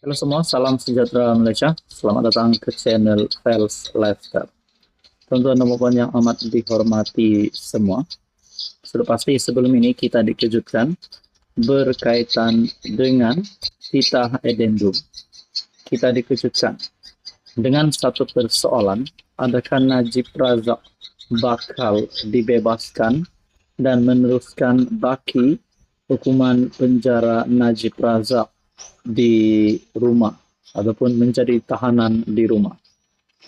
Halo semua, salam sejahtera Malaysia. Selamat datang ke channel Fels Lifestyle. Tuan-tuan dan puan yang amat dihormati semua, sudah pasti sebelum ini kita dikejutkan berkaitan dengan titah addendum. Kita dikejutkan dengan satu persoalan, adakah Najib Razak bakal dibebaskan dan meneruskan baki hukuman penjara Najib Razak di rumah ataupun menjadi tahanan di rumah.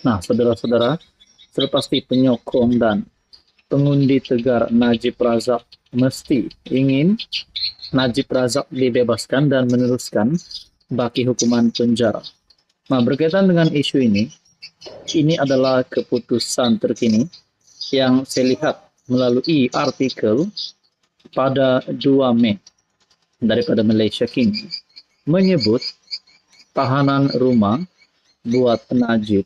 Nah, saudara-saudara, sudah pasti penyokong dan pengundi tegar Najib Razak mesti ingin Najib Razak dibebaskan dan meneruskan baki hukuman penjara. Nah, berkaitan dengan isu ini adalah keputusan terkini yang saya lihat melalui artikel pada 2 Mei daripada Malaysia Kini, menyebut tahanan rumah buat Najib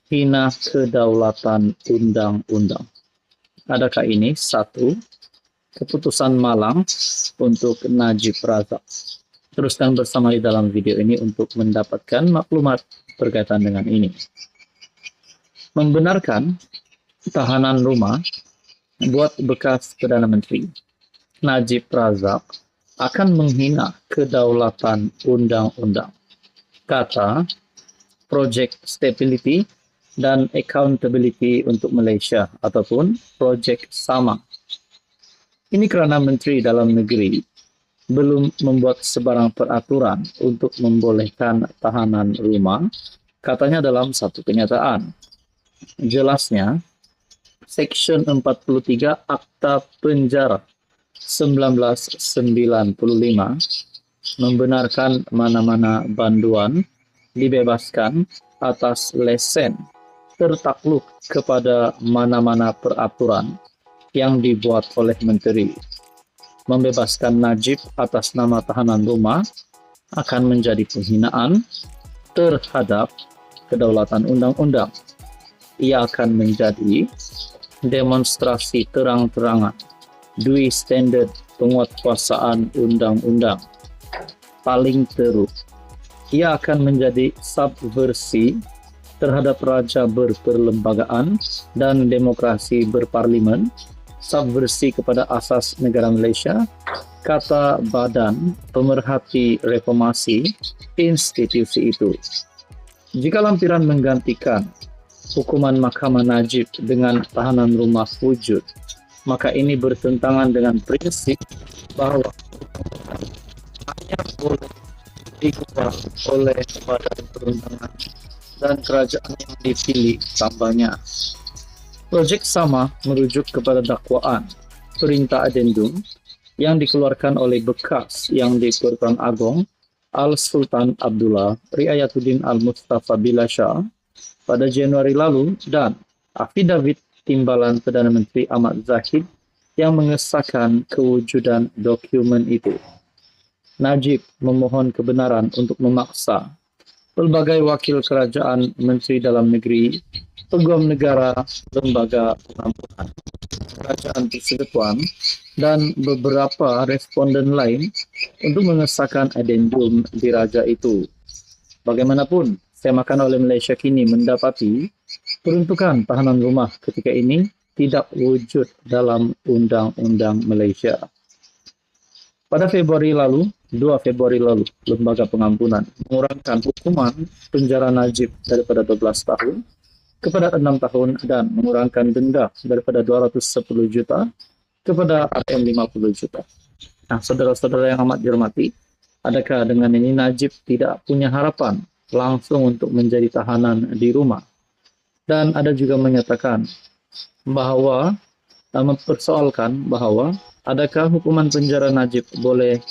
hina kedaulatan undang-undang. Adakah ini satu keputusan malang untuk Najib Razak? Teruskan bersama di dalam video ini untuk mendapatkan maklumat berkaitan dengan ini. Membenarkan tahanan rumah buat bekas Perdana Menteri Najib Razak akan menghina kedaulatan undang-undang, kata Project Stability dan Accountability untuk Malaysia ataupun Project Sama. Ini kerana Menteri Dalam Negeri belum membuat sebarang peraturan untuk membolehkan tahanan rumah, katanya dalam satu kenyataan. Jelasnya, Seksyen 43 Akta Penjara 1995 membenarkan mana-mana banduan dibebaskan atas lesen tertakluk kepada mana-mana peraturan yang dibuat oleh menteri. Membebaskan Najib atas nama tahanan rumah akan menjadi penghinaan terhadap kedaulatan undang-undang. Ia akan menjadi demonstrasi terang-terangan dui standard penguatkuasaan undang-undang paling teruk. Ia akan menjadi subversi terhadap raja berperlembagaan dan demokrasi berparlimen, subversi kepada asas negara Malaysia, kata Badan Pemerhati Reformasi institusi itu. Jika lampiran menggantikan hukuman Mahkamah Najib dengan tahanan rumah wujud, maka ini bertentangan dengan prinsip bahawa hanya boleh dikuat oleh badan perundangan dan kerajaan yang dipilih tambahnya. Projek Sama merujuk kepada dakwaan perintah addendum yang dikeluarkan oleh bekas yang di-Pertuan Agong Al-Sultan Abdullah Riayatuddin Al-Mustafa Billah Shah pada Januari lalu dan afidavit timbalan Perdana Menteri Ahmad Zahid yang mengesahkan kewujudan dokumen itu. Najib memohon kebenaran untuk memaksa pelbagai wakil kerajaan, Menteri Dalam Negeri, Peguam Negara, Lembaga Pengampunan, Kerajaan Persekutuan dan beberapa responden lain untuk mengesahkan addendum diraja itu. Bagaimanapun, semakan oleh Malaysia Kini mendapati peruntukan tahanan rumah ketika ini tidak wujud dalam Undang-Undang Malaysia. Pada Februari lalu, 2 Februari lalu, Lembaga Pengampunan mengurangkan hukuman penjara Najib daripada 12 tahun kepada 6 tahun dan mengurangkan denda daripada 210 juta kepada RM50 juta. Nah, saudara-saudara yang amat dihormati, adakah dengan ini Najib tidak punya harapan langsung untuk menjadi tahanan di rumah? Dan ada juga menyatakan bahawa mempersoalkan bahawa adakah hukuman penjara Najib boleh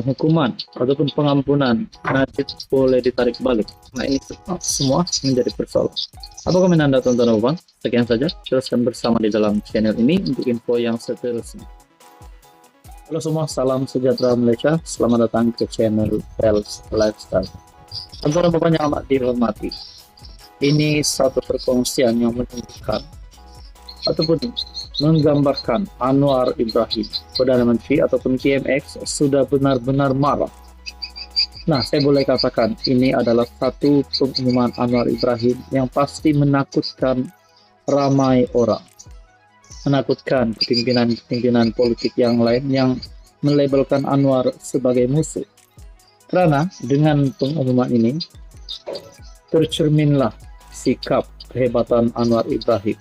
hukuman ataupun pengampunan Najib boleh ditarik balik. Nah, ini semua menjadi persoalan. Apa komentar Anda, tuan-tuan dan puan? Sekian saja, teruskan bersama di dalam channel ini untuk info yang seterusnya. Halo semua, salam sejahtera Malaysia. Selamat datang ke channel Fels Lifestyle. Tuan-tuan dan puan yang amat dihormati, ini satu perkongsian yang menunjukkan ataupun menggambarkan Anwar Ibrahim, Perdana Menteri ataupun KMX sudah benar-benar marah Nah, saya boleh katakan ini adalah satu pengumuman Anwar Ibrahim yang pasti menakutkan ramai orang, menakutkan pimpinan-pimpinan politik yang lain yang melabelkan Anwar sebagai musuh. Karena dengan pengumuman ini tercerminlah sikap kehebatan Anwar Ibrahim.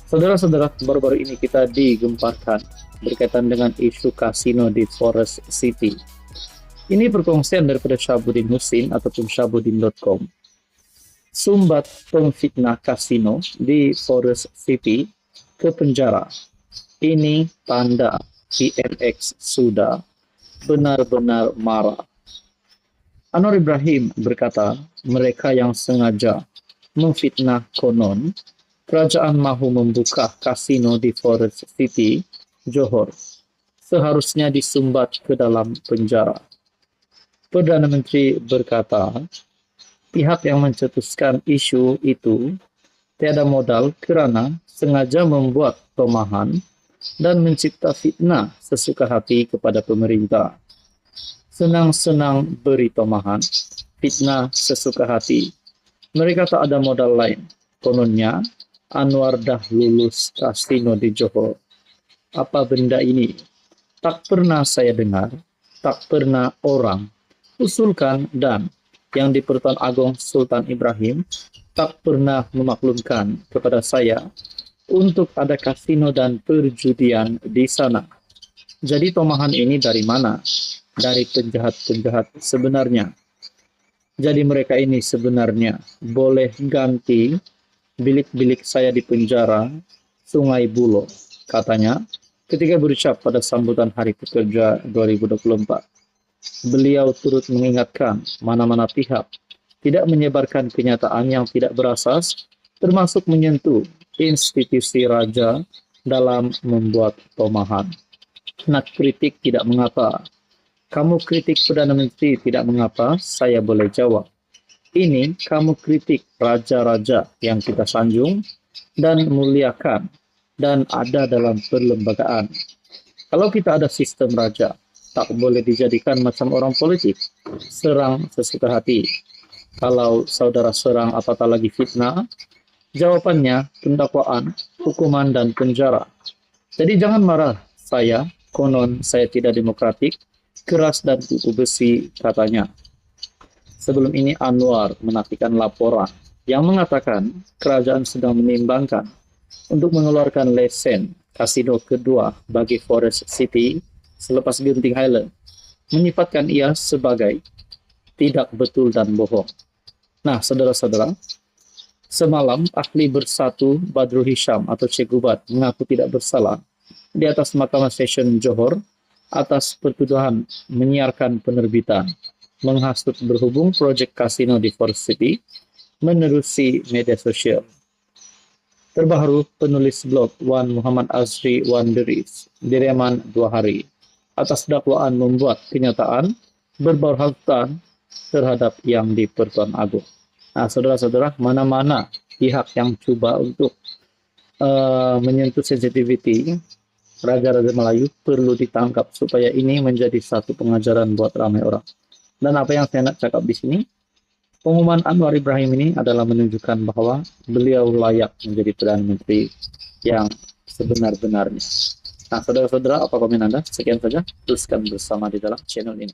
Saudara-saudara, baru-baru ini kita digemparkan berkaitan dengan isu kasino di Forest City. Ini perkongsian daripada Syahabuddin Husin ataupun syahabuddin.com. Sumbat pemfitnah kasino di Forest City ke penjara. Ini tanda PMX sudah benar-benar marah. Anwar Ibrahim berkata, mereka yang sengaja memfitnah konon kerajaan mahu membuka kasino di Forest City, Johor, seharusnya disumbat ke dalam penjara. Perdana Menteri berkata, pihak yang mencetuskan isu itu tiada modal kerana sengaja membuat tomahan dan mencipta fitnah sesuka hati kepada pemerintah. Senang-senang beri tomahan, fitnah sesuka hati. Mereka tak ada modal lain. Kononnya, Anwar dah lulus kasino di Johor. Apa benda ini? Tak pernah saya dengar, tak pernah orang usulkan, dan yang di Pertuan Agong Sultan Ibrahim tak pernah memaklumkan kepada saya untuk ada kasino dan perjudian di sana. Jadi tomahan ini dari mana? Dari penjahat-penjahat sebenarnya. Jadi mereka ini sebenarnya boleh ganti bilik-bilik saya di penjara Sungai Buloh, katanya ketika berucap pada sambutan Hari Pekerja 2024. Beliau turut mengingatkan mana-mana pihak tidak menyebarkan kenyataan yang tidak berasas, termasuk menyentuh institusi raja dalam membuat tomahan. Nak kritik tidak mengapa. Kamu kritik Perdana Menteri tidak mengapa, saya boleh jawab. Ini kamu kritik raja-raja yang kita sanjung dan muliakan dan ada dalam perlembagaan. Kalau kita ada sistem raja, tak boleh dijadikan macam orang politik, serang sesuka hati. Kalau saudara serang apatah lagi fitnah, jawabannya pendakwaan, hukuman dan penjara. Jadi jangan marah saya, konon saya tidak demokratik, keras dan kuku besi, katanya. Sebelum ini Anwar menafikan laporan yang mengatakan kerajaan sedang menimbangkan untuk mengeluarkan lesen kasino kedua bagi Forest City selepas Genting Highland, menyifatkan ia sebagai tidak betul dan bohong. Nah, saudara-saudara, semalam ahli bersatu Badrul Hisham atau Cik Gubat mengaku tidak bersalah di atas Mahkamah Session Johor atas pertuduhan menyiarkan penerbitan menghasut berhubung projek kasino di Forest City menerusi media sosial. Terbaru, penulis blog Wan Muhammad Azri Wanderis direman 2 hari atas dakwaan membuat kenyataan berberhautan terhadap yang di Pertuan Agong. Nah, saudara-saudara, mana-mana pihak yang coba untuk menyentuh sensitivity Raja-Raja Melayu perlu ditangkap supaya ini menjadi satu pengajaran buat ramai orang. Dan apa yang saya nak cakap di sini, pengumuman Anwar Ibrahim ini adalah menunjukkan bahwa beliau layak menjadi Perdana Menteri yang sebenar-benarnya. Nah, saudara-saudara, apa komen Anda? Sekian saja, teruskan bersama di dalam channel ini.